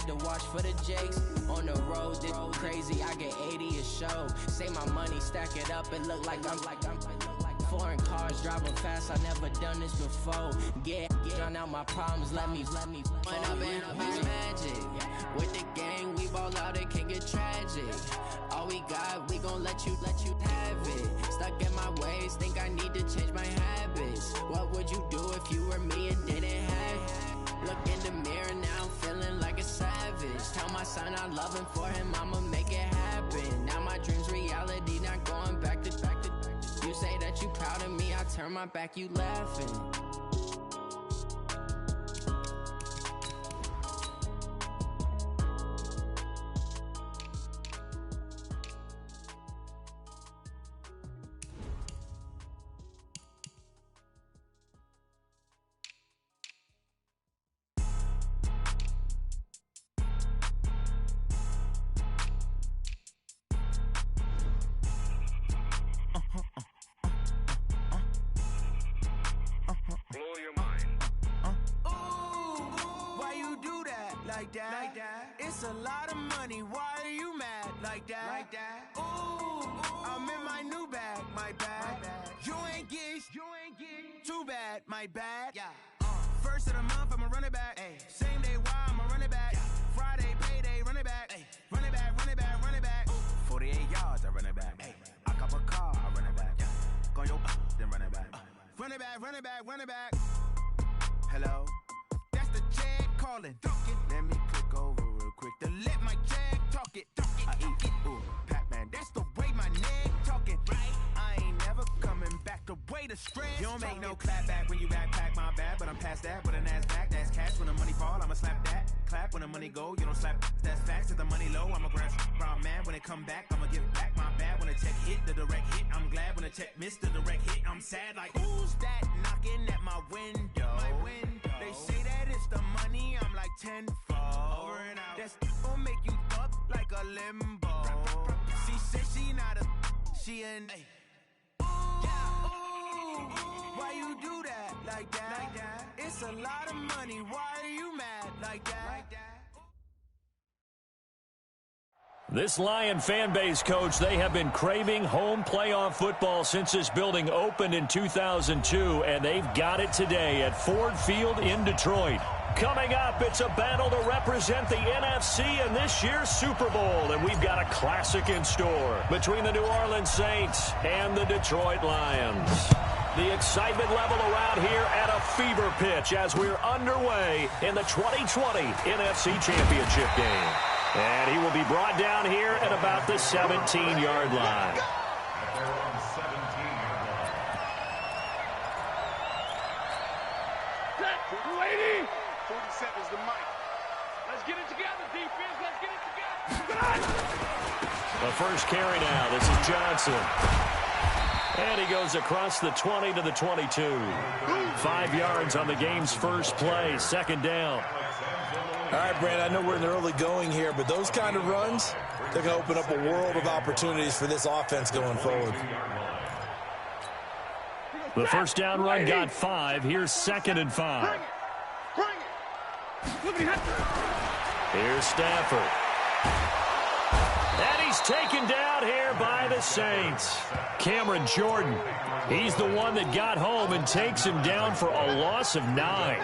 had to watch for the jakes. On the road, this crazy, I get 80 a show. Say my money, stack it up, it look like I'm foreign cars, driving fast, I never done this before. Drown out my problems, let me When I've been magic. With the gang, we ball out, it can get tragic. All we got, we gon' let you have it. Stuck in my ways, think I need to change my habits. What would you do if you were me and didn't have it? Look in the mirror now, I'm feeling like a savage. Tell my son I love him, for him I'ma make it happen. Now my dream's reality, not going back to. You say that you proud of me, I turn my back, you laughing. Like that. It's a lot of money. Why are you mad like that? Ooh, I'm in my new bag, my bad. You ain't getting too bad, my bad. Yeah. First of the month, I'ma run it back. Ay. Same day, why I'ma run it back. Friday, payday, run it back. Ay. Run it back, run it back, run it back. 48 yards, I run it back. Ay. I cop a car, I run it back. Go yo, then run it back. Run it back, run it back, run it back. Hello? That's the check calling. Let me click over real quick to let my check talk it. I eat it, ooh, Pac-Man, that's the way my neck talking. Right? I ain't never coming back the way the stress. You don't make no clap back when you backpack, my bad, but I'm past that. With an ass back, that's cash. When the money fall, I'ma slap that. Clap when the money go, you don't slap. That's facts. If the money low, I'ma grab brown man. When it come back, I'ma give back my bad. When the check hit, the direct hit, I'm glad. When the check missed the direct hit, I'm sad. Like, who's that knocking at my window? My window. They say that it's the money, I'm like tenfold. Over and out. That's gon' make you up like a limbo. She said she not a, she an. Ooh, why you do that like that? It's a lot of money, why are you mad like that? This Lion fan base, Coach, they have been craving home playoff football since this building opened in 2002, and they've got it today at Ford Field in Detroit. Coming up, it's a battle to represent the NFC in this year's Super Bowl, and we've got a classic in store between the New Orleans Saints and the Detroit Lions. The excitement level around here at a fever pitch as we're underway in the 2020 NFC Championship game. And he will be brought down here at about the 17-yard line. Lady, 47's the mic. Let's get it together, defense. Let's get it together. The first carry now. This is Johnson. And he goes across the 20 to the 22. 5 yards on the game's first play. Second down. All right, Brand, I know we're in the early going here, but those kind of runs, they're going to open up a world of opportunities for this offense going forward. The first down run got 5. Here's 2nd and 5. Here's Stafford. And he's taken down here by the Saints. Cameron Jordan, he's the one that got home and takes him down for a loss of 9.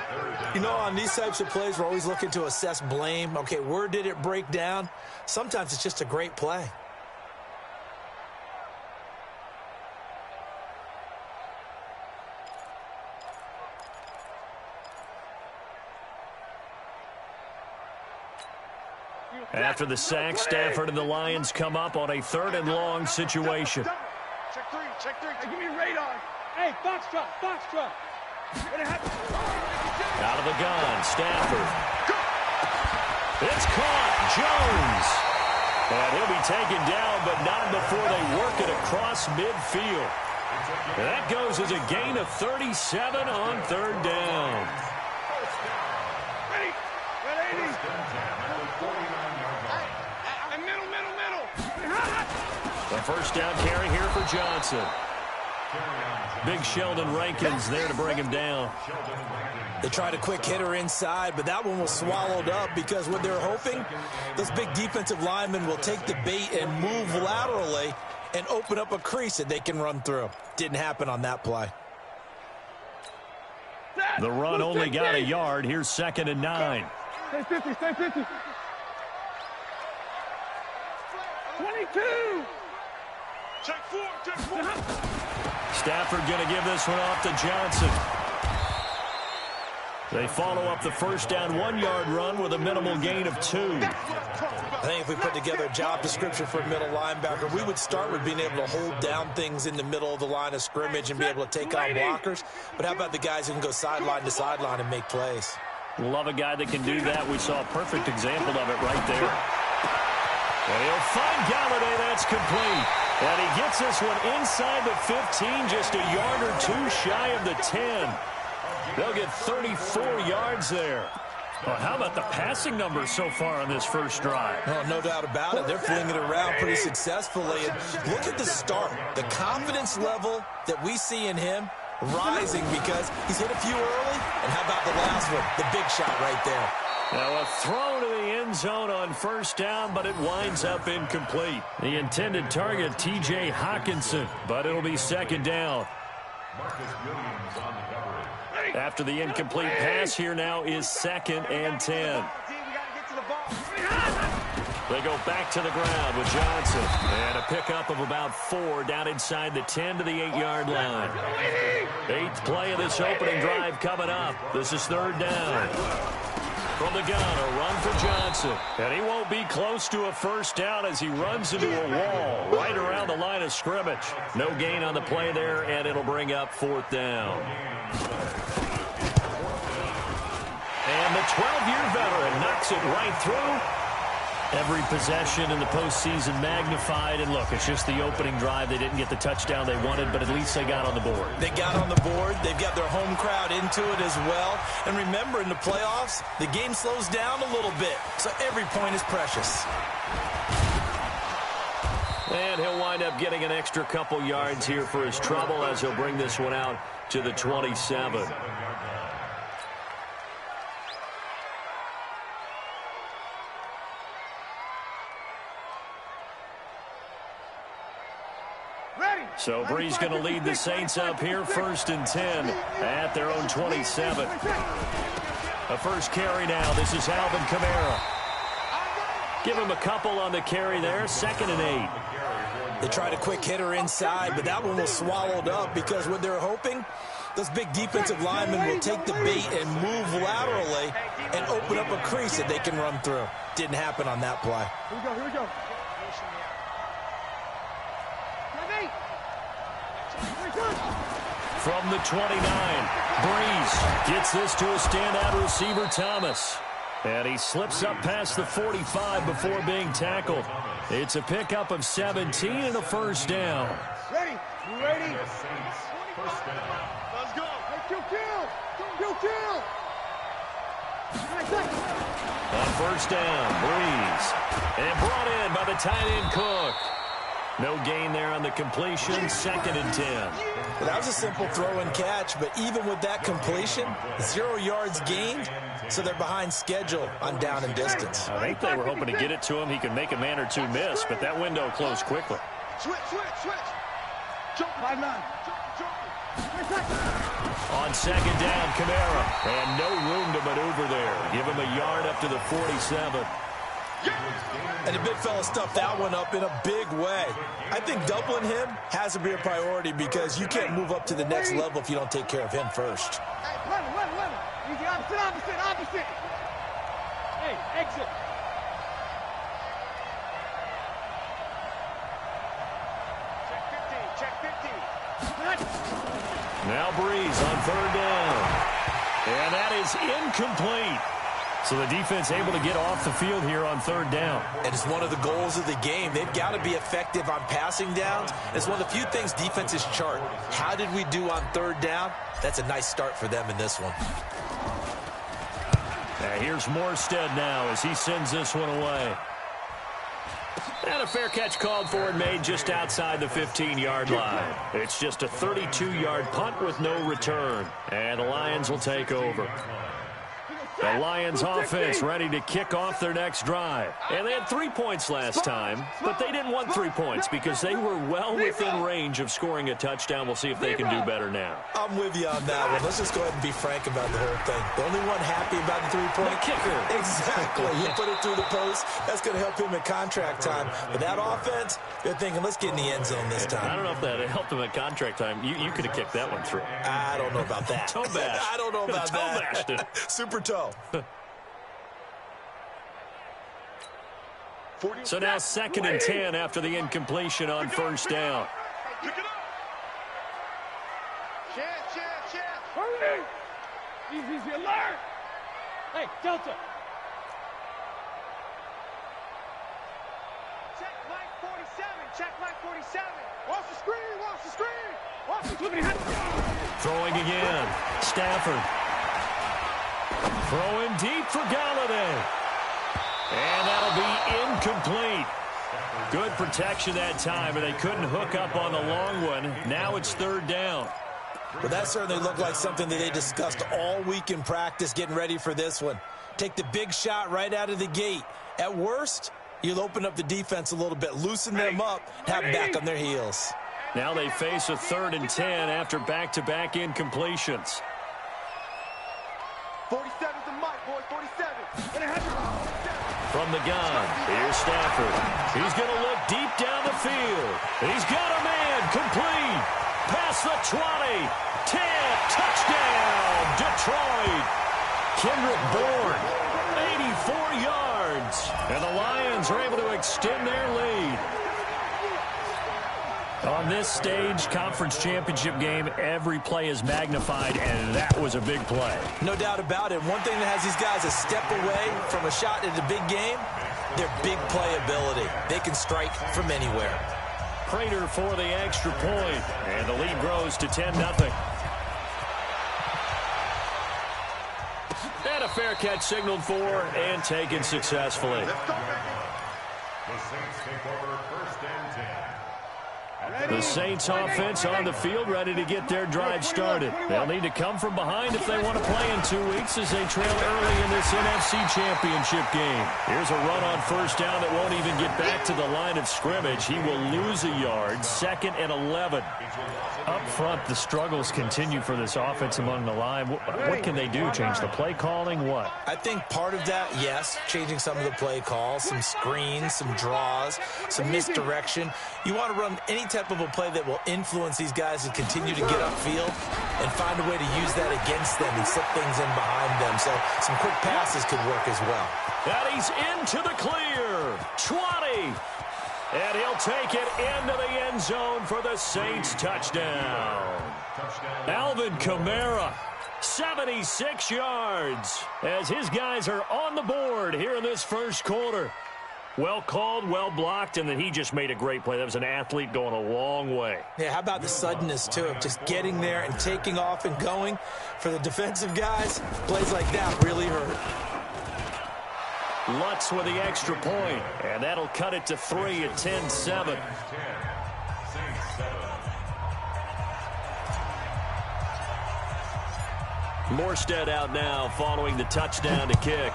You know, on these types of plays, we're always looking to assess blame. Okay, where did it break down? Sometimes it's just a great play. After the sack, Stafford and the Lions come up on a 3rd and long situation. Check three. Hey, give me a radar. Hey, box truck. Out of the gun, Stafford. It's caught, Jones. And he'll be taken down, but not before they work it across midfield. That goes as a gain of 37 on 3rd down. Ready. The first down carry here for Johnson. Big Sheldon Rankins there to bring him down. They tried a quick hitter inside, but that one was swallowed up because what they're hoping, those big defensive linemen will take the bait and move laterally and open up a crease that they can run through. Didn't happen on that play. The run only got a yard. Here's 2nd and 9. Stay 50, stay 50. 22. Check 4. Stafford going to give this one off to Johnson. They follow up the first down 1-yard run with a minimal gain of 2. I think if we put together a job description for a middle linebacker, we would start with being able to hold down things in the middle of the line of scrimmage and be able to take on blockers. But how about the guys who can go sideline to sideline and make plays? Love a guy that can do that. We saw a perfect example of it right there. And he'll find Galladay. That's complete. And he gets this one inside the 15, just a yard or 2 shy of the 10. They'll get 34 yards there. Well, how about the passing numbers so far on this first drive? Oh, no doubt about it. They're flinging it around pretty successfully. And look at the start. The confidence level that we see in him rising because he's hit a few early. And how about the last one? The big shot right there. Now a throw to the end zone on first down, but it winds up incomplete. The intended target, T.J. Hawkinson, but it'll be 2nd down. After the incomplete pass, here now is 2nd and 10. They go back to the ground with Johnson. And a pickup of about 4 down inside the 10 to the 8-yard line. 8th play of this opening drive coming up. This is 3rd down. From the gun, a run for Johnson. And he won't be close to a first down as he runs into a wall right around the line of scrimmage. No gain on the play there, and it'll bring up 4th down. And the 12-year veteran knocks it right through. Every possession in the postseason magnified. And look, it's just the opening drive. They didn't get the touchdown they wanted, but at least they got on the board. They got on the board. They've got their home crowd into it as well. And remember, in the playoffs, the game slows down a little bit. So every point is precious. And he'll wind up getting an extra couple yards here for his trouble as he'll bring this one out to the 27. So Bree's going to lead the Saints up here, 1st and 10 at their own 27. A first carry now. This is Alvin Kamara. Give him a couple on the carry there, 2nd and 8. They tried a quick hitter inside, but that one was swallowed up because what they're hoping, those big defensive linemen will take the bait and move laterally and open up a crease that they can run through. Didn't happen on that play. Here we go. From the 29, Breeze gets this to a standout receiver, Thomas. And he slips up past the 45 before being tackled. It's a pickup of 17 and a first down. Ready? You ready? Let's go. Hey, kill. On first down, Breeze. And brought in by the tight end Cook. No gain there on the completion, 2nd and 10. Well, that was a simple throw and catch, but even with that completion, 0 yards gained, so they're behind schedule on down and distance. I think they were hoping to get it to him. He could make a man or two miss, but that window closed quickly. Switch. Jump. 5-9. On 2nd down, Kamara. And no room to maneuver there. Give him a yard up to the 47. And the big fella stuffed that one up in a big way. I think doubling him has to be a priority because you can't move up to the next level if you don't take care of him first. Hey, run. Easy, opposite. Hey, exit. Check 15. Now Breeze on 3rd down. And that is incomplete. So the defense able to get off the field here on 3rd down. And it's one of the goals of the game. They've got to be effective on passing downs. It's one of the few things defenses chart. How did we do on 3rd down? That's a nice start for them in this one. Here's Morstead now as he sends this one away. And a fair catch called for and made just outside the 15-yard line. It's just a 32-yard punt with no return. And the Lions will take over. The Lions offense ready to kick off their next drive. And they had 3 points last time, but they didn't want 3 points because they were well within range of scoring a touchdown. We'll see if they can do better now. I'm with you on that one. Let's just go ahead and be frank about the whole thing. The only one happy about the 3-point kicker. Exactly. He put it through the post. That's going to help him at contract time. But that offense, they're thinking, let's get in the end zone this time. I don't know if that helped him at contract time. You could have kicked that one through. I don't know about that. Toe bash. I don't know about toe that. Bashed it. Super toe. So now 2nd and 10 after the incompletion on first down. Pick it up. Chance. Hurry. Easy alert. Hey, Delta. Check Mike 47. Watch the screen. Throwing again. Stafford. Throwing deep for Galladay. And that'll be incomplete. Good protection that time, and they couldn't hook up on the long one. Now it's 3rd down. Well, that certainly looked like something that they discussed all week in practice getting ready for this one. Take the big shot right out of the gate. At worst, you'll open up the defense a little bit, loosen them up, have them back on their heels. Now they face a 3rd and 10 after back-to-back incompletions. 47's the mic, boy. 47. From the gun, here's Stafford. He's going to look deep down the field. He's got a man complete. Past the 20. 10. Touchdown, Detroit. Kendrick Bourne, 84 yards. And the Lions are able to extend their lead. On this stage, conference championship game, every play is magnified, and that was a big play. No doubt about it. One thing that has these guys a step away from a shot at a big game, their big play ability. They can strike from anywhere. Prater for the extra point, and the lead grows to 10-0. And a fair catch signaled for and taken successfully. The Saints offense on the field ready to get their drive started. They'll need to come from behind if they want to play in 2 weeks as they trail early in this NFC Championship game. Here's a run on first down that won't even get back to the line of scrimmage. He will lose a yard. 2nd and 11. Up front, the struggles continue for this offense among the line. What can they do? Change the play calling? What? I think part of that, yes, changing some of the play calls, some screens, some draws, some misdirection. You want to run any type of a play that will influence these guys to continue to get upfield and find a way to use that against them and slip things in behind them. So some quick passes could work as well. And he's into the clear. 20. And he'll take it into the end zone for the Saints touchdown. Alvin Kamara, 76 yards, as his guys are on the board here in this first quarter. Well called, well blocked, and then he just made a great play. That was an athlete going a long way. Yeah, how about the suddenness, too, of just getting there and taking off and going? For the defensive guys, plays like that really hurt. Lutz with the extra point, and that'll cut it to 3 at 10-7. Morstead out now following the touchdown to kick.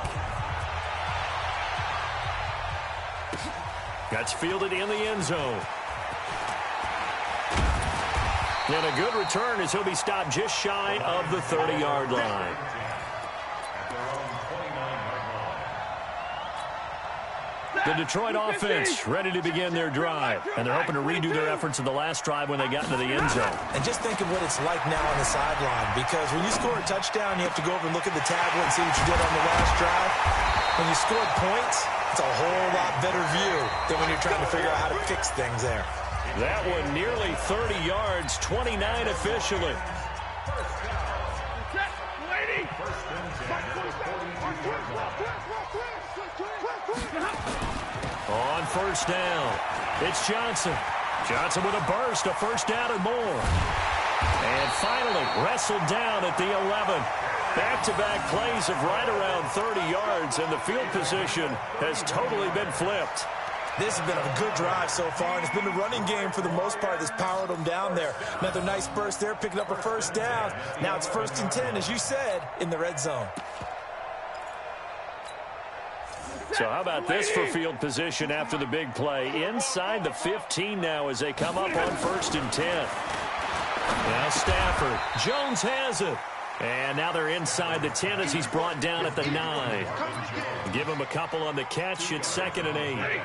That's fielded in the end zone. And a good return as he'll be stopped just shy of the 30-yard line. The Detroit offense ready to begin their drive, and they're hoping to redo their efforts in the last drive when they got into the end zone. And just think of what it's like now on the sideline, because when you score a touchdown, you have to go over and look at the tablet and see what you did on the last drive. When you scored points, it's a whole lot better view than when you're trying to figure out how to fix things there. That one nearly 30 yards, 29 officially. On first down, it's Johnson. Johnson with a burst, a first down and more. And finally wrestled down at the 11. Back-to-back plays of right around 30 yards, and the field position has totally been flipped. This has been a good drive so far, and it's been the running game for the most part that's powered them down there. Another nice burst there, picking up a first down. Now it's 1st and 10, as you said, in the red zone. So how about this for field position after the big play? Inside the 15 now as they come up on 1st and 10. Now Stafford. Jones has it. And now they're inside the 10 as he's brought down at the 9. Give him a couple on the catch. It's 2nd and 8.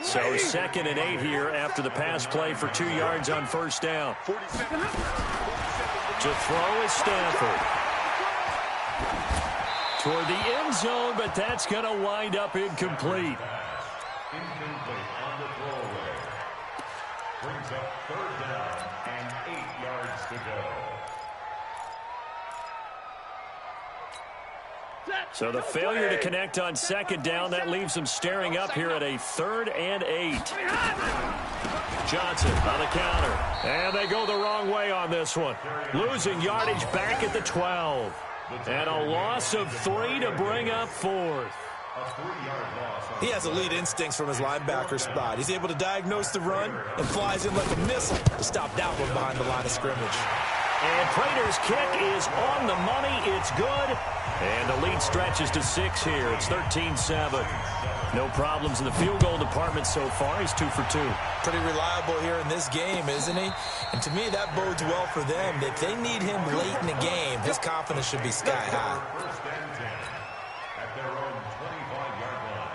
So 2nd and 8 here after the pass play for 2 yards on 1st down. To throw is Stafford. Toward the end zone, but that's going to wind up incomplete. Incomplete on the throwaway. Brings up 3rd down and 8 yards to go. So the failure to connect on 2nd down, that leaves them staring up here at a 3rd and 8. Johnson on the counter. And they go the wrong way on this one. Losing yardage back at the 12. And a loss of 3 to bring up 4th. He has elite instincts from his linebacker spot. He's able to diagnose the run and flies in like a missile to stop that one behind the line of scrimmage. And Prater's kick is on the money. It's good. And the lead stretches to 6 here. It's 13-7. No problems in the field goal department so far. He's 2 for 2. Pretty reliable here in this game, isn't he? And to me, that bodes well for them. If they need him late in the game, his confidence should be sky high. 1st and 10 at their own 25-yard line.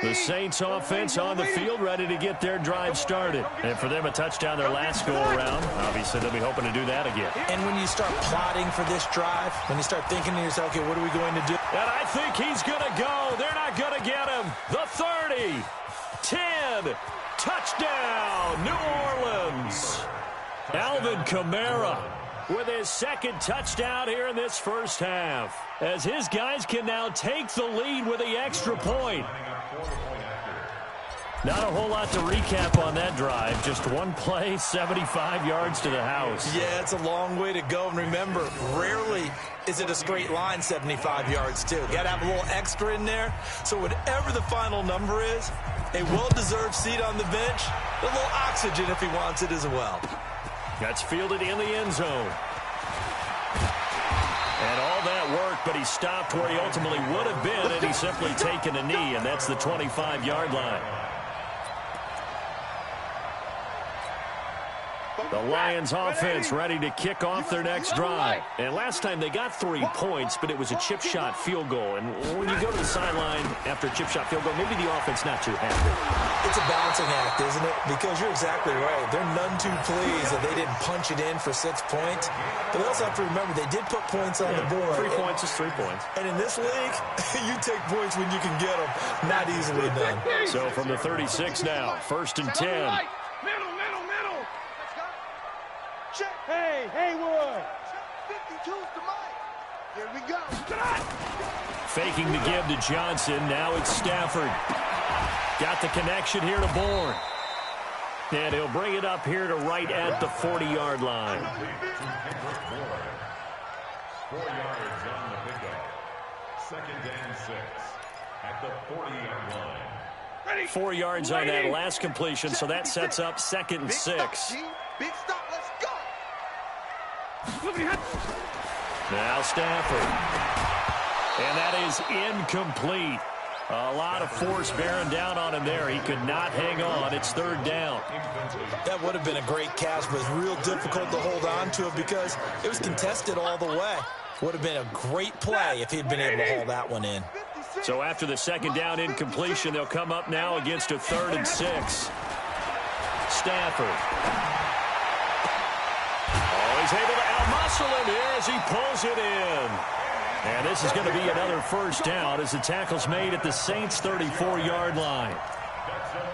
The Saints offense on the field, ready to get their drive started. And for them, a touchdown their last go-around. Obviously, they'll be hoping to do that again. And when you start plotting for this drive, when you start thinking to yourself, okay, what are we going to do? And I think he's going to go. They're not going to get him. The 30, 10, touchdown, New Orleans. Alvin Kamara with his 2nd touchdown here in this first half, as his guys can now take the lead with the extra point. Not a whole lot to recap on that drive. Just one play, 75 yards to the house. Yeah, it's a long way to go. And remember, rarely is it a straight line 75 yards, too. You got to have a little extra in there. So whatever the final number is, a well-deserved seat on the bench, a little oxygen if he wants it as well. That's fielded in the end zone. And all that work, but he stopped where he ultimately would have been, and he's simply taken a knee, and that's the 25-yard line. The Lions offense ready to kick off their next drive. And last time they got 3 points, but it was a chip shot field goal. And when you go to the sideline after a chip shot field goal, maybe the offense not too happy. It's a balancing act, isn't it? Because you're exactly right. They're none too pleased that they didn't punch it in for 6 points. But they also have to remember they did put points on the board. 3 points is 3 points. And in this league, you take points when you can get them. Not easily done. So from the 36 now, 1st and 10. Hey, Haywood. 52's the mic. Here we go. Faking the give to Johnson. Now it's Stafford. Got the connection here to Bourne. And he'll bring it up here to right at the 40-yard line. 4 yards on the pickup. 2nd and 6 at the 40-yard line. 4 yards on that last completion, so that sets up 2nd and 6. Big stop. Let's go. Now Stafford. And that is incomplete. A lot of force bearing down on him there. He could not hang on. It's 3rd down. That would have been a great catch, but it's real difficult to hold on to it because it was contested all the way. Would have been a great play if he'd been able to hold that one in. So after the 2nd down incompletion, they'll come up now against a 3rd and 6. Stafford. Oh, he's able to out-muscle him here as he pulls it in. And this is going to be another 1st down as the tackle's made at the Saints' 34-yard line.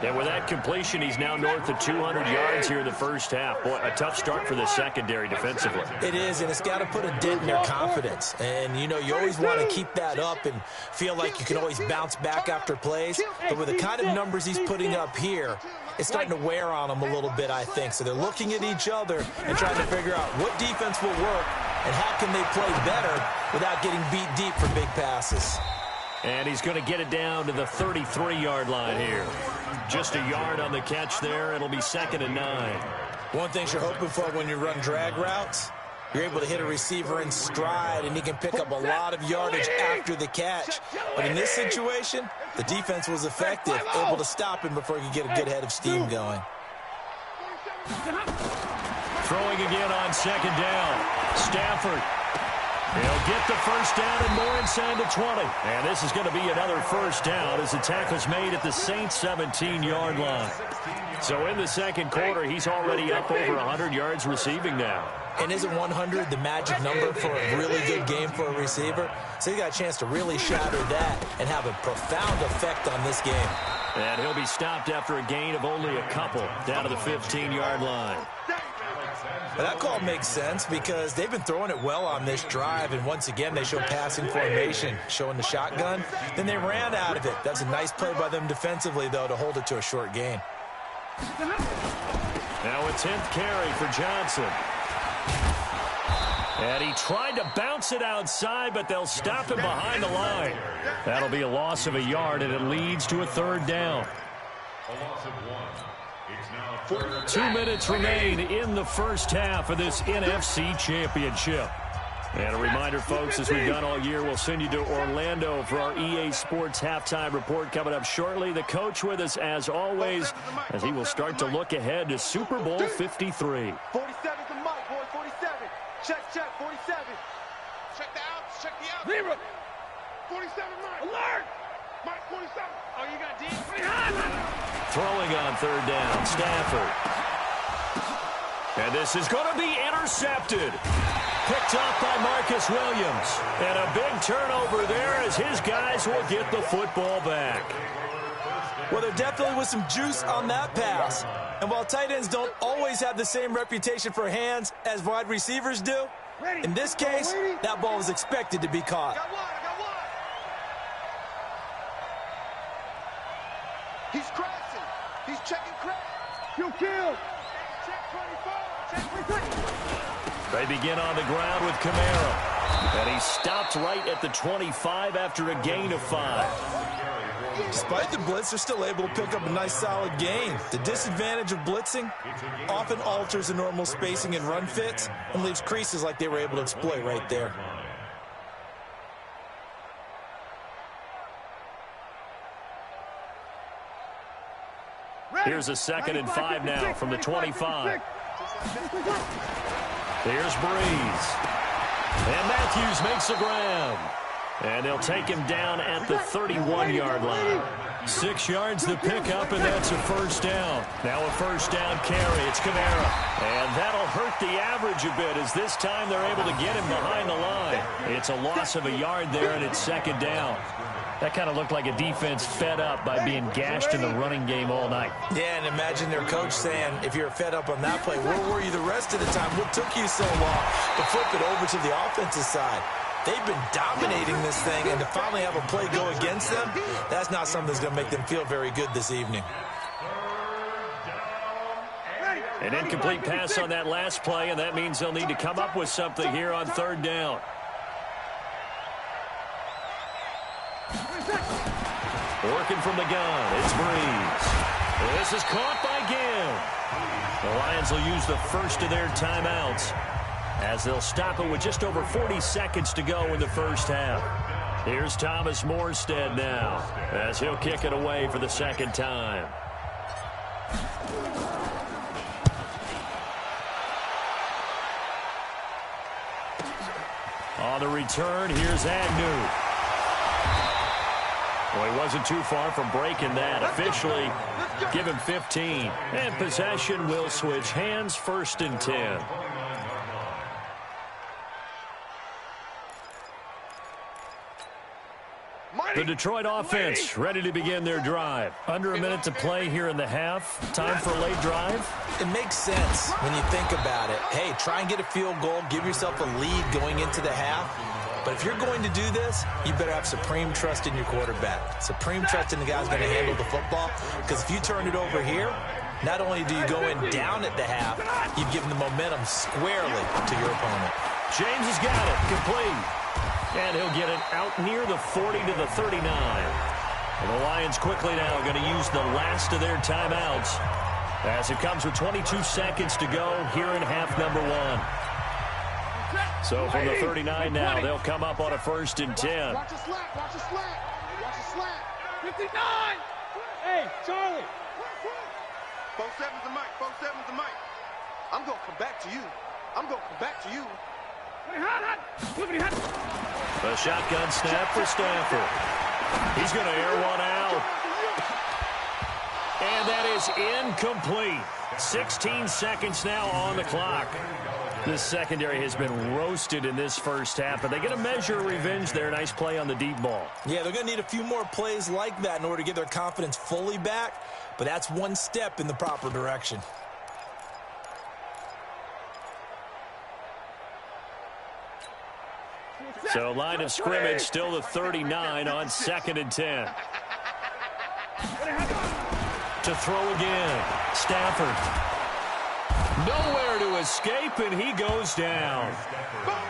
And with that completion, he's now north of 200 yards here in the first half. Boy, a tough start for the secondary defensively. It is, and it's got to put a dent in their confidence. And, you know, you always want to keep that up and feel like you can always bounce back after plays. But with the kind of numbers he's putting up here, it's starting to wear on them a little bit, I think. So they're looking at each other and trying to figure out what defense will work and how can they play better without getting beat deep for big passes. And he's going to get it down to the 33-yard line here. Just a yard on the catch there. It'll be 2nd and 9. One thing you're hoping for when you run drag routes, you're able to hit a receiver in stride, and he can pick up a lot of yardage after the catch. But in this situation, the defense was effective, able to stop him before he could get a good head of steam going. Throwing again on 2nd down. Stafford. He'll get the first down and more inside the 20. And this is going to be another first down as the tackle's made at the Saints' 17-yard line. So in the second quarter, he's already up over 100 yards receiving now. And isn't 100 the magic number for a really good game for a receiver? So he got a chance to really shatter that and have a profound effect on this game. And he'll be stopped after a gain of only a couple down to the 15-yard line. But that call makes sense because they've been throwing it well on this drive, and once again they show passing formation, showing the shotgun. Then they ran out of it. That's a nice play by them defensively, though, to hold it to a short gain. Now a 10th carry for Johnson. And he tried to bounce it outside, but they'll stop him behind the line. That'll be a loss of a yard, and it leads to a 3rd down. A loss of 1. It's now 2 minutes remain in the first half of this NFC Championship. And a reminder, folks, as we've done all year, we'll send you to Orlando for our EA Sports halftime report coming up shortly. The coach with us, as always, as he will start to look ahead to Super Bowl 53. 47's the mic, boy, 47. Check, 47. Check the outs, check the outs. Zero. 47, Mike. Alert. Mike, 47. Oh, you got D? Throwing on 3rd down, Stafford. And this is going to be intercepted. Picked off by Marcus Williams. And a big turnover there as his guys will get the football back. Well, there definitely was some juice on that pass. And while tight ends don't always have the same reputation for hands as wide receivers do, in this case, that ball was expected to be caught. I got one. He's crashing. He's checking crash. You kill. Check 24. Check 24. They begin on the ground with Kamara. And he stopped right at the 25 after a gain of 5. Despite the blitz, they're still able to pick up a nice solid gain. The disadvantage of blitzing often alters the normal spacing and run fits and leaves creases like they were able to exploit right there. Here's a 2nd and 5 now from the 25. Here's Breeze. And Matthews makes the ground. And they'll take him down at the 31-yard line. 6 yards the pickup, and that's a first down. Now a first down carry. It's Kamara. And that'll hurt the average a bit as this time they're able to get him behind the line. It's a loss of a yard there, and it's 2nd down. That kind of looked like a defense fed up by being gashed in the running game all night. Yeah, and imagine their coach saying, if you're fed up on that play, where were you the rest of the time? What took you so long to flip it over to the offensive side? They've been dominating this thing, and to finally have a play go against them, that's not something that's going to make them feel very good this evening. An incomplete pass on that last play, and that means they'll need to come up with something here on 3rd down. Working from the gun, it's Breeze. This is caught by Gill. The Lions will use the first of their timeouts as they'll stop it with just over 40 seconds to go in the first half. Here's Thomas Morstead now as he'll kick it away for the 2nd time. On the return, here's Agnew. Well, he wasn't too far from breaking that. Officially, give him 15. And possession will switch hands, 1st and 10. The Detroit offense ready to begin their drive. Under a minute to play here in the half. Time for a late drive. It makes sense when you think about it. Hey, try and get a field goal. Give yourself a lead going into the half. But if you're going to do this, you better have supreme trust in your quarterback. Supreme trust in the guy's going to handle the football. Because if you turn it over here, not only do you go in down at the half, you've given the momentum squarely to your opponent. James has got it. Complete. And he'll get it out near the 40 to the 39. And the Lions quickly now going to use the last of their timeouts as it comes with 22 seconds to go here in half number one. So from the 39 now, they'll come up on a 1st and 10. Watch a slant, watch a slant, watch a slant. 59! Hey, Charlie! 4-7's the mic, 4-7's the mic. I'm going to come back to you. I'm going to come back to you. The shotgun snap for Stafford. He's going to air one out. And that is incomplete. 16 seconds now on the clock. This secondary has been roasted in this first half, but they get a measure of revenge there. Nice play on the deep ball. Yeah, they're going to need a few more plays like that in order to get their confidence fully back, but that's one step in the proper direction. So line of scrimmage still the 39 on 2nd and 10. To throw again. Stafford. Nowhere to escape, and he goes down.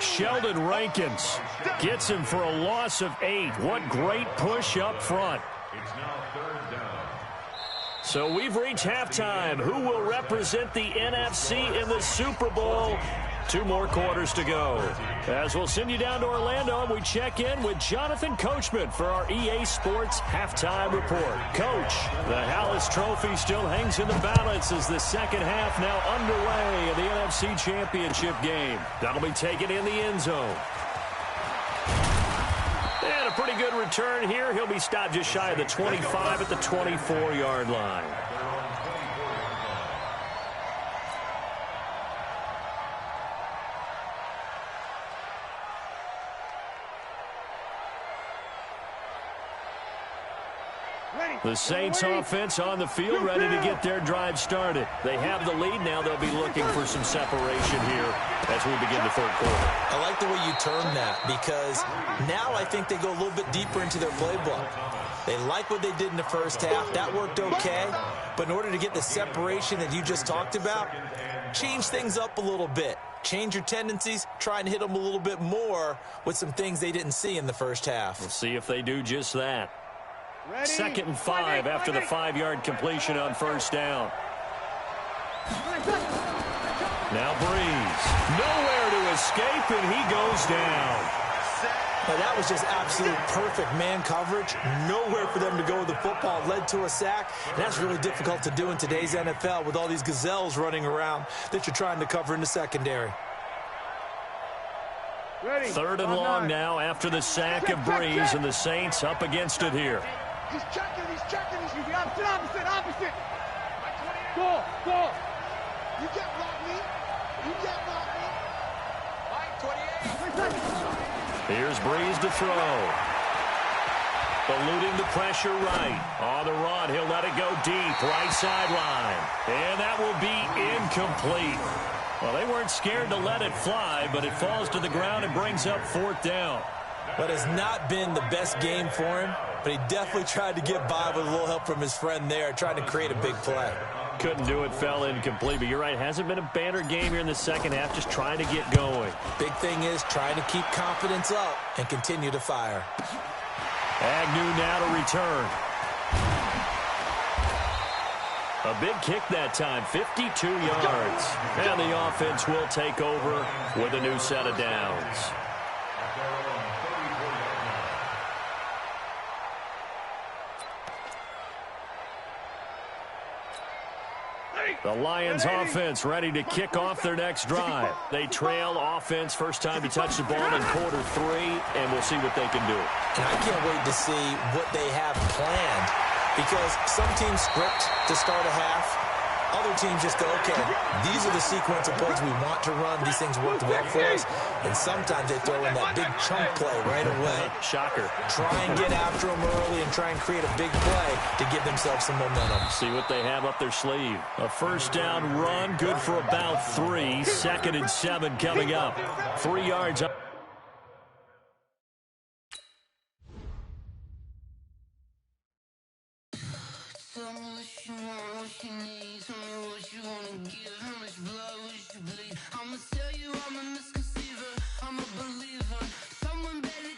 Sheldon Rankins gets him for a loss of 8. What great push up front. It's now 3rd down. So we've reached halftime. Who will represent the NFC in the Super Bowl? 2 more quarters to go. As we'll send you down to Orlando, and we check in with Jonathan Coachman for our EA Sports Halftime Report. Coach, the Hallis Trophy still hangs in the balance as the second half now underway in the NFC Championship game. That'll be taken in the end zone. And a pretty good return here. He'll be stopped just shy of the 25 at the 24-yard line. The Saints offense on the field, ready to get their drive started. They have the lead. Now they'll be looking for some separation here as we begin the 3rd quarter. I like the way you term that because now I think they go a little bit deeper into their playbook. They like what they did in the first half. That worked okay. But in order to get the separation that you just talked about, change things up a little bit. Change your tendencies, try and hit them a little bit more with some things they didn't see in the first half. We'll see if they do just that. 2nd and 5 after the 5-yard completion on 1st down. Now Breeze. Nowhere to escape, and he goes down. Now that was just absolute perfect man coverage. Nowhere for them to go with the football. Led to a sack. And that's really difficult to do in today's NFL with all these gazelles running around that you're trying to cover in the secondary. 3rd and long now after the sack of Breeze, and the Saints up against it here. He's checking, he's checking. Opposite. Go. You can't block me. You can't block me. Mike, 28. Here's Breeze to throw. Eluding the pressure right. On the run, he'll let it go deep. Right sideline. And that will be incomplete. Well, they weren't scared to let it fly, but it falls to the ground and brings up 4th down. But it's not been the best game for him, but he definitely tried to get by with a little help from his friend there, trying to create a big play. Couldn't do it, fell incomplete, but you're right, hasn't been a banner game here in the second half, just trying to get going. Big thing is trying to keep confidence up and continue to fire. Agnew now to return. A big kick that time, 52 yards. And the offense will take over with a new set of downs. The Lions offense ready to kick off their next drive. They trail offense first time to touch the ball in quarter 3, and we'll see what they can do. And I can't wait to see what they have planned, because some teams script to start a half. Other teams just go, okay, these are the sequence of plays we want to run. These things worked well for us. And sometimes they throw in that big chunk play right away. Shocker. Try and get after them early and try and create a big play to give themselves some momentum. See what they have up their sleeve. A 1st down run, good for about 3. 2nd and 7 coming up. 3 yards up. I'ma tell you I'm a misconceiver, I'm a believer. Someone better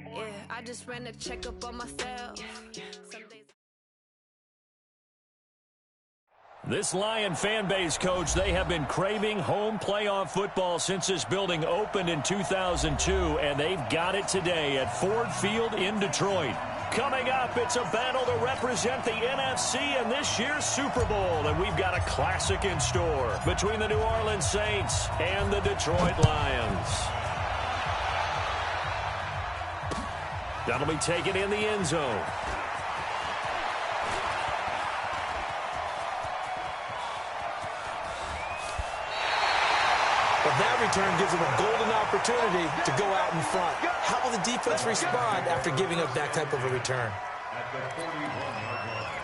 Yeah, I just ran a checkup on myself. Some days. This Lion fan base, Coach, they have been craving home playoff football since this building opened in 2002, and they've got it today at Ford Field in Detroit. Coming up, it's a battle to represent the NFC in this year's Super Bowl, and we've got a classic in store between the New Orleans Saints and the Detroit Lions. That'll be taken in the end zone. But that return gives them a golden opportunity to go out in front. How will the defense respond after giving up that type of a return? At the 41-yard line.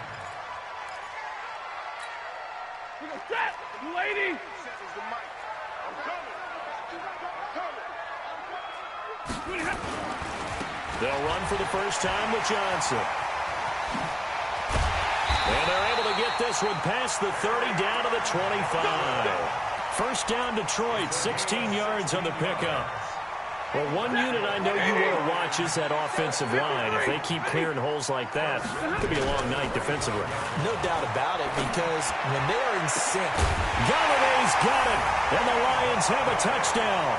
Lady! They'll run for the first time with Johnson. And they're able to get this one past the 30 down to the 25. First down Detroit, 16 yards on the pickup. Well, one unit I know you want to watch is that offensive line. If they keep clearing holes like that, it could be a long night defensively. No doubt about it, because when they are in sync. Galladay's got it, and the Lions have a touchdown.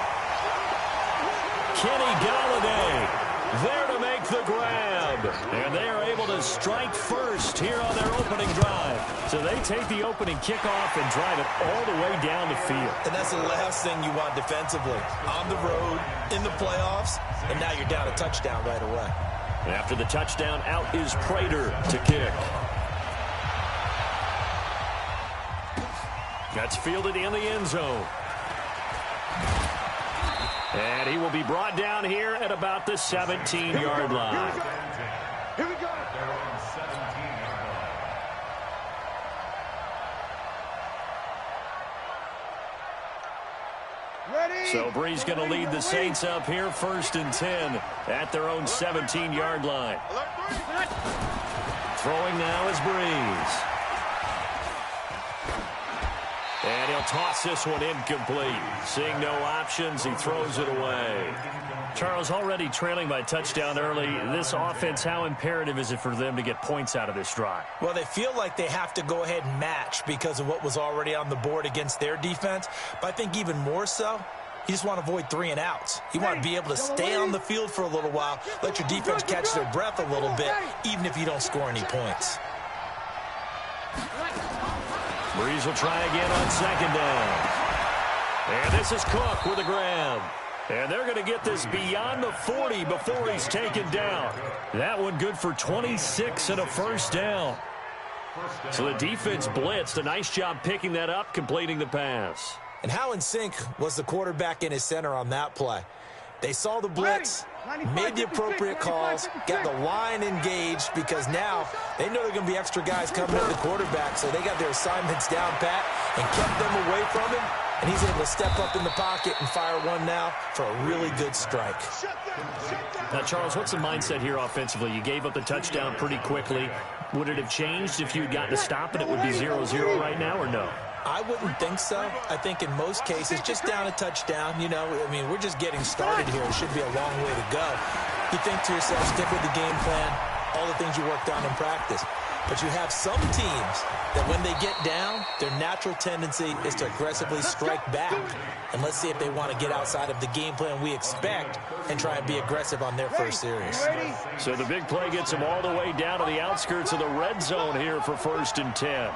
Kenny Galladay there to make the grab. And they are able to strike first here on their opening drive. So they take the opening kickoff and drive it all the way down the field. And that's the last thing you want defensively. On the road, in the playoffs, and now you're down a touchdown right away. After the touchdown, out is Prater to kick. That's fielded in the end zone. And he will be brought down here at about the 17-yard line. Here we go. Their own 17-yard line. Ready? So Brees going to lead the Saints up here 1st and 10 at their own 17-yard line. Throwing now is Brees. And he'll toss this one incomplete. Seeing no options, he throws it away. Charles, already trailing by touchdown early. This offense, how imperative is it for them to get points out of this drive? Well, they feel like they have to go ahead and match because of what was already on the board against their defense. But I think even more so, you just want to avoid 3 and outs. You want to be able to stay on the field for a little while, let your defense catch their breath a little bit, even if you don't score any points. Brees will try again on 2nd down. And this is Cook with a grab. And they're going to get this beyond the 40 before he's taken down. That one good for 26 and a first down. So the defense blitzed. A nice job picking that up, completing the pass. And how in sync was the quarterback and his center on that play? They saw the blitz, made the appropriate calls, got the line engaged because now they know there are going to be extra guys coming at the quarterback, so they got their assignments down pat and kept them away from him, and he's able to step up in the pocket and fire one now for a really good strike. Now, Charles, what's the mindset here offensively? You gave up the touchdown pretty quickly. Would it have changed if you had gotten to stop and it would be 0-0 right now, or no? I wouldn't think so. I think in most cases, just down a touchdown, you know, I mean, we're just getting started here. It should be a long way to go. You think to yourself, stick with the game plan, all the things you worked on in practice. But you have some teams that when they get down, their natural tendency is to aggressively strike back. And let's see if they want to get outside of the game plan we expect and try and be aggressive on their first series. So the big play gets them all the way down to the outskirts of the red zone here for 1st and 10.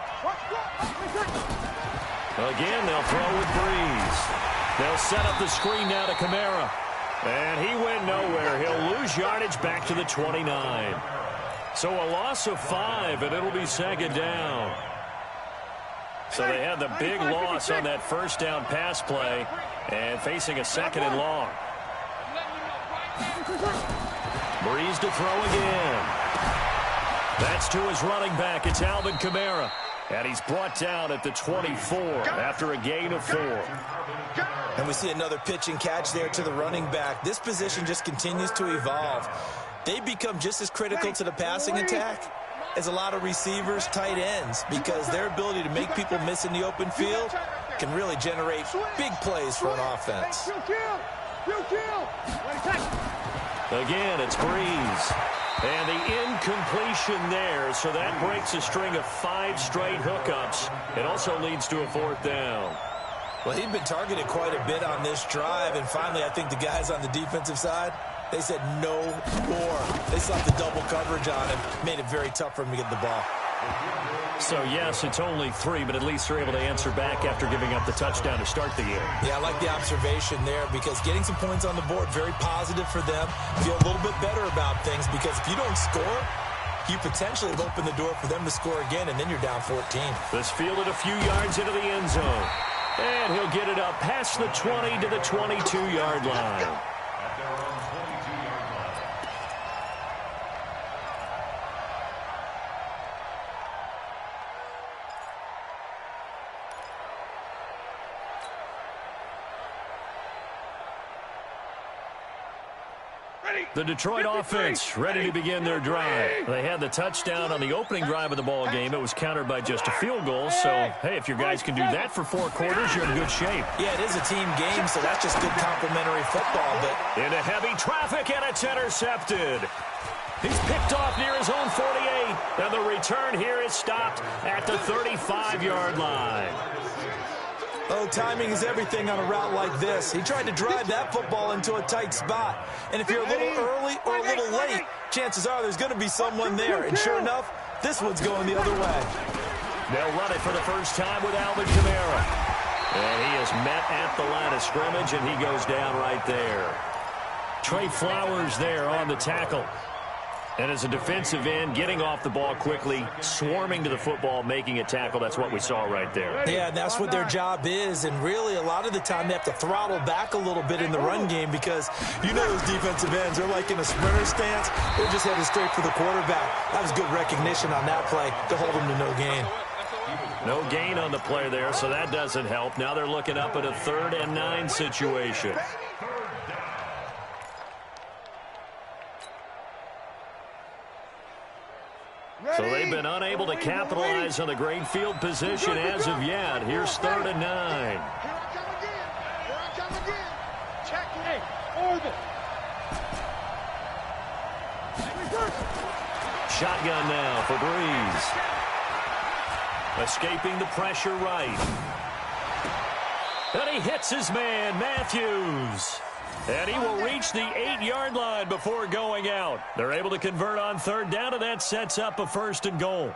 Again, they'll throw with Brees. They'll set up the screen now to Kamara. And he went nowhere. He'll lose yardage back to the 29. So a loss of 5, and it'll be 2nd down. So they had the big loss on that first down pass play and facing a 2nd and long. Brees to throw again. That's to his running back. It's Alvin Kamara. And he's brought down at the 24 after a gain of 4. And we see another pitch and catch there to the running back. This position just continues to evolve. They become just as critical to the passing attack as a lot of receivers, tight ends, because their ability to make people miss in the open field can really generate big plays for an offense. Again, it's Breeze. And the incompletion there, so that breaks a string of 5 straight hookups. It also leads to a 4th down. Well, he'd been targeted quite a bit on this drive, and finally I think the guys on the defensive side, they said no more. They slapped the double coverage on him, made it very tough for him to get the ball. So, yes, it's only 3, but at least they're able to answer back after giving up the touchdown to start the year. Yeah, I like the observation there because getting some points on the board, very positive for them. Feel a little bit better about things because if you don't score, you potentially have opened the door for them to score again, and then you're down 14. This fielded a few yards into the end zone. And he'll get it up past the 20 to the 22-yard line. The Detroit offense ready to begin their drive. They had the touchdown on the opening drive of the ball game. It was countered by just a field goal. So, hey, if your guys can do that for 4 quarters, you're in good shape. Yeah, it is a team game, so that's just good complementary football. But into heavy traffic, and it's intercepted. He's picked off near his own 48. And the return here is stopped at the 35-yard line. Oh, timing is everything on a route like this. He tried to drive that football into a tight spot. And if you're a little early or a little late, chances are there's going to be someone there. And sure enough, this one's going the other way. They'll run it for the first time with Alvin Kamara. And he is met at the line of scrimmage, and he goes down right there. Trey Flowers there on the tackle. And as a defensive end, getting off the ball quickly, swarming to the football, making a tackle. That's what we saw right there. Yeah, that's what their job is. And really, a lot of the time, they have to throttle back a little bit in the run game because you know those defensive ends, they're like in a sprinter stance. They're just headed straight for the quarterback. That was good recognition on that play to hold him to no gain. No gain on the play there, so that doesn't help. Now they're looking up at a 3rd and 9 situation. So they've been unable to capitalize on the great field position as of yet. Here's 3rd and 9. Here I come again. Here I come again. Check it. Orbit. Shotgun now for Breeze. Escaping the pressure right. And he hits his man, Matthews. And he will reach the 8-yard line before going out. They're able to convert on 3rd down, and that sets up a 1st and goal.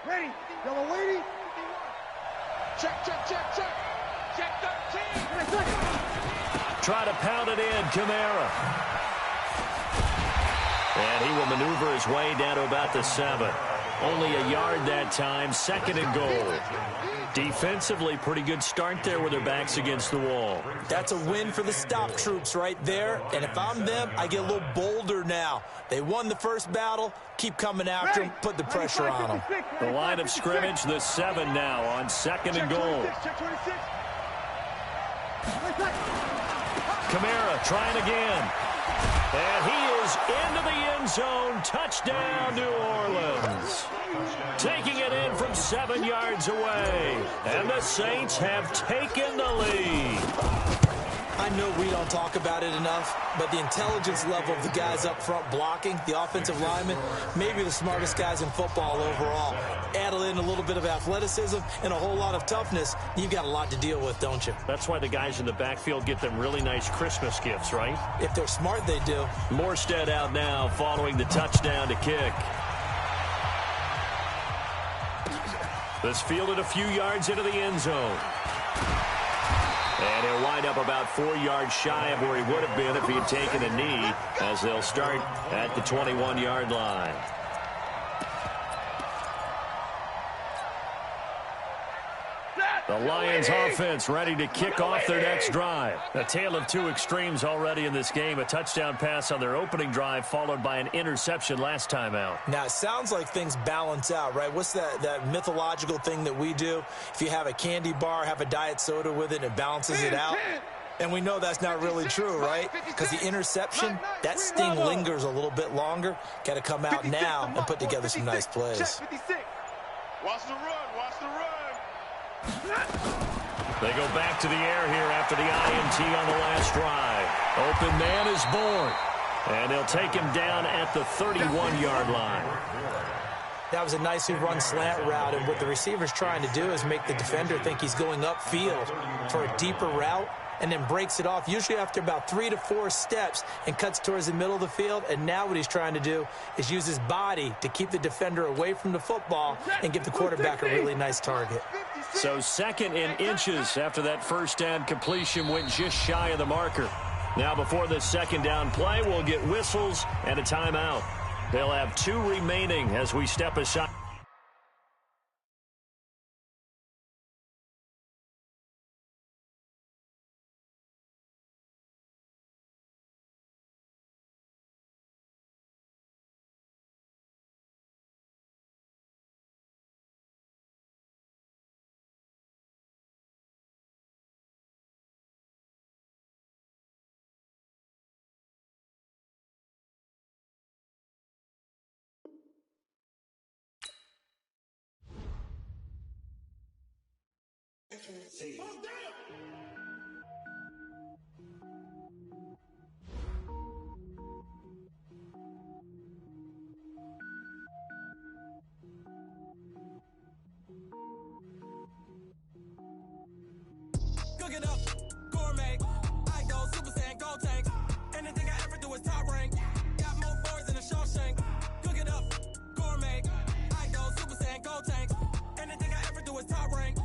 Ready. Yellow lady. Check, check, check, check. Check 13. Try to pound it in, Kamara. And he will maneuver his way down to about the 7. Only a yard that time, 2nd and goal. Defensively, pretty good start there with their backs against the wall. That's a win for the stop troops right there. And if I'm them, I get a little bolder now. They won the first battle. Keep coming after them. Put the pressure on them. The line of scrimmage, the 7 now on 2nd and goal. Kamara trying again. And he is into the end zone. Touchdown, New Orleans. Taking it in from 7 yards away. And the Saints have taken the lead. I know we don't talk about it enough, but the intelligence level of the guys up front blocking, the offensive linemen, maybe the smartest guys in football overall. Add in a little bit of athleticism and a whole lot of toughness, you've got a lot to deal with, don't you? That's why the guys in the backfield get them really nice Christmas gifts, right? If they're smart, they do. Morstead out now following the touchdown to kick. This fielded a few yards into the end zone. And he'll wind up about 4 yards shy of where he would have been if he had taken a knee, as they'll start at the 21-yard line. The Lions offense ready to kick off their next drive. A tale of 2 extremes already in this game. A touchdown pass on their opening drive followed by an interception last time out. Now, it sounds like things balance out, right? What's that mythological thing that we do? If you have a candy bar, have a diet soda with it, and it balances it out. And we know that's not really true, right? Because the interception, that sting lingers a little bit longer. Got to come out now and put together some nice plays. Watch the run. Watch the run. They go back to the air here after the INT on the last drive. Open man is born. And they'll take him down at the 31-yard line. That was a nicely run slant route, and what the receiver's trying to do is make the defender think he's going upfield for a deeper route, and then breaks it off, usually after about 3 to 4 steps, and cuts towards the middle of the field. And now what he's trying to do is use his body to keep the defender away from the football and give the quarterback a really nice target. So 2nd and inches after that first down completion went just shy of the marker. Now before the 2nd down play, we'll get whistles and a timeout. They'll have 2 remaining as we step aside. Cook it up, gourmet. I go Super Saiyan, gold tank. Anything I ever do is top rank. Got more boys than a Shawshank. Cook it up, gourmet. I go Super Saiyan, gold tank. Anything I ever do is top rank.